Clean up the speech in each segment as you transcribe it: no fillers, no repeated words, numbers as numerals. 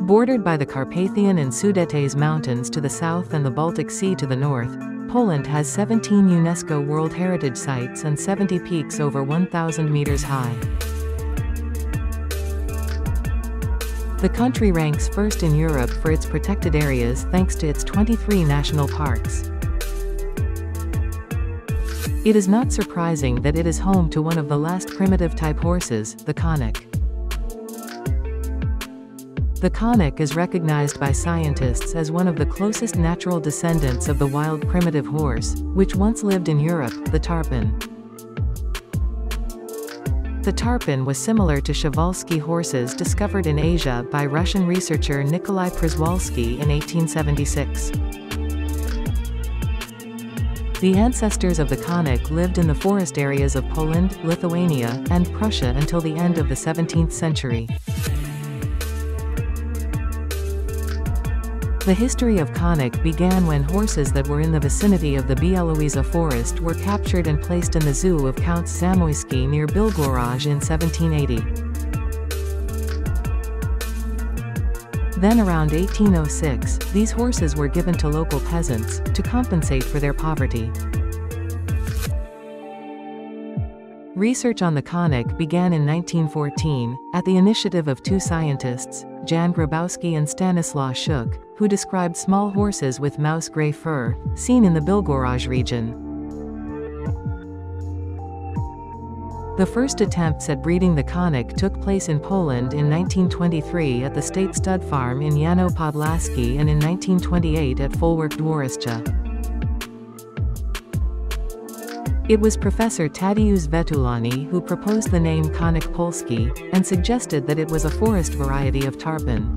Bordered by the Carpathian and Sudetese Mountains to the south and the Baltic Sea to the north, Poland has 17 UNESCO World Heritage Sites and 70 peaks over 1,000 meters high. The country ranks first in Europe for its protected areas thanks to its 23 national parks. It is not surprising that it is home to one of the last primitive-type horses, the Konik. The Konik is recognized by scientists as one of the closest natural descendants of the wild primitive horse, which once lived in Europe, the tarpan. The tarpan was similar to Przewalski horses discovered in Asia by Russian researcher Nikolai Przewalski in 1876. The ancestors of the Konik lived in the forest areas of Poland, Lithuania, and Prussia until the end of the 17th century. The history of Konik began when horses that were in the vicinity of the Białowieża forest were captured and placed in the zoo of Count Zamoyski near Bilgoraj in 1780. Then around 1806, these horses were given to local peasants, to compensate for their poverty. Research on the Konik began in 1914, at the initiative of two scientists, Jan Grabowski and Stanislaw Schuck, who described small horses with mouse-gray fur, seen in the Bilgoraj region. The first attempts at breeding the Konik took place in Poland in 1923 at the State Stud Farm in Jano Podlaski and in 1928 at Folwark Dworyska. It was Professor Tadeusz Vetulani who proposed the name Konik Polski, and suggested that it was a forest variety of tarpan.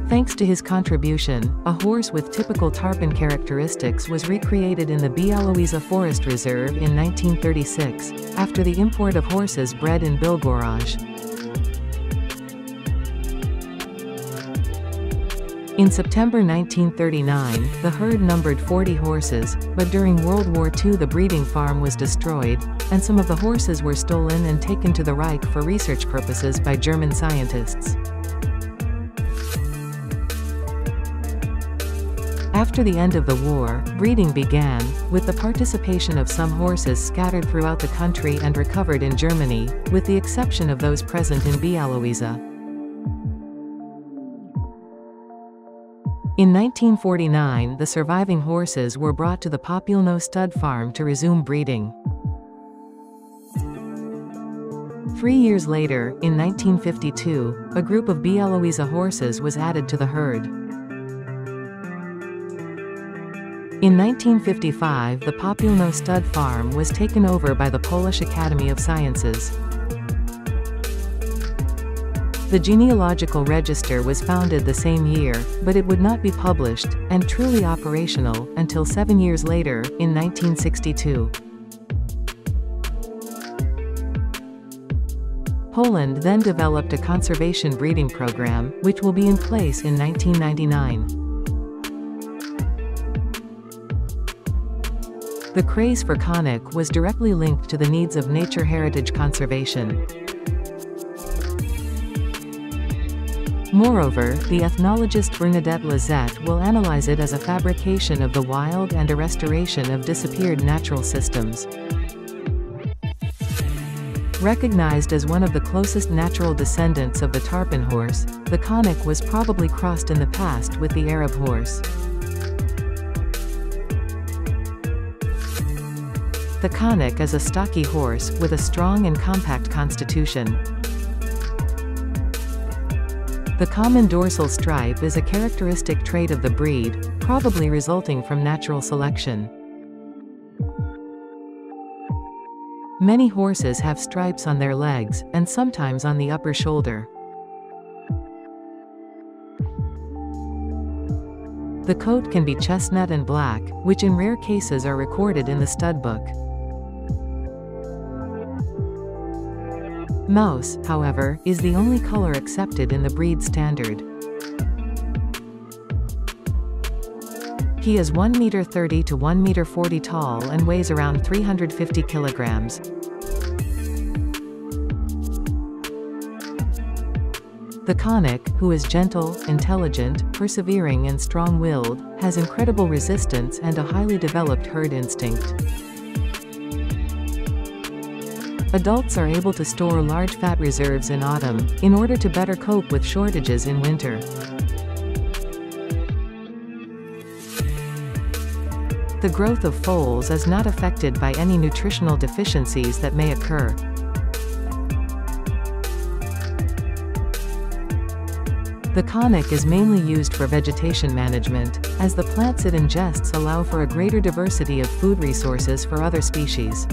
Thanks to his contribution, a horse with typical tarpan characteristics was recreated in the Białowieża Forest Reserve in 1936, after the import of horses bred in Bilgoraj. In September 1939, the herd numbered 40 horses, but during World War II the breeding farm was destroyed, and some of the horses were stolen and taken to the Reich for research purposes by German scientists. After the end of the war, breeding began, with the participation of some horses scattered throughout the country and recovered in Germany, with the exception of those present in Białowieża. In 1949, the surviving horses were brought to the Populno stud farm to resume breeding. 3 years later, in 1952, a group of Białowieża horses was added to the herd. In 1955, the Populno stud farm was taken over by the Polish Academy of Sciences. The genealogical register was founded the same year, but it would not be published, and truly operational, until 7 years later, in 1962. Poland then developed a conservation breeding program, which will be in place in 1999. The craze for Konik was directly linked to the needs of nature heritage conservation. Moreover, the ethnologist Bernadette Lazette will analyze it as a fabrication of the wild and a restoration of disappeared natural systems. Recognized as one of the closest natural descendants of the tarpan horse, the Konik was probably crossed in the past with the Arab horse. The Konik is a stocky horse, with a strong and compact constitution. The common dorsal stripe is a characteristic trait of the breed, probably resulting from natural selection. Many horses have stripes on their legs, and sometimes on the upper shoulder. The coat can be chestnut and black, which in rare cases are recorded in the stud book. Mouse, however, is the only color accepted in the breed standard. He is 1 meter 30 to 1 meter 40 tall and weighs around 350 kilograms. The Konik, who is gentle, intelligent, persevering and strong-willed, has incredible resistance and a highly developed herd instinct. Adults are able to store large fat reserves in autumn, in order to better cope with shortages in winter. The growth of foals is not affected by any nutritional deficiencies that may occur. The Konik is mainly used for vegetation management, as the plants it ingests allow for a greater diversity of food resources for other species.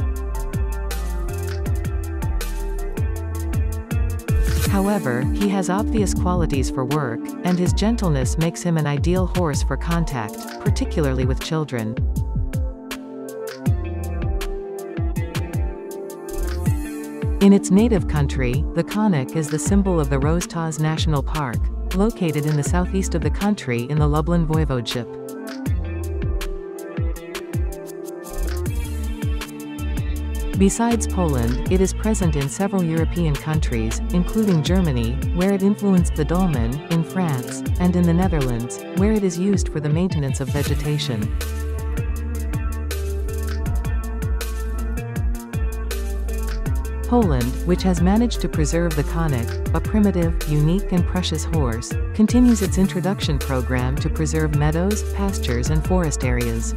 However, he has obvious qualities for work, and his gentleness makes him an ideal horse for contact, particularly with children. In its native country, the Konik is the symbol of the Rozhtas National Park, located in the southeast of the country in the Lublin Voivodeship. Besides Poland, it is present in several European countries, including Germany, where it influenced the dolmen, in France, and in the Netherlands, where it is used for the maintenance of vegetation. Poland, which has managed to preserve the Konik, a primitive, unique and precious horse, continues its introduction program to preserve meadows, pastures and forest areas.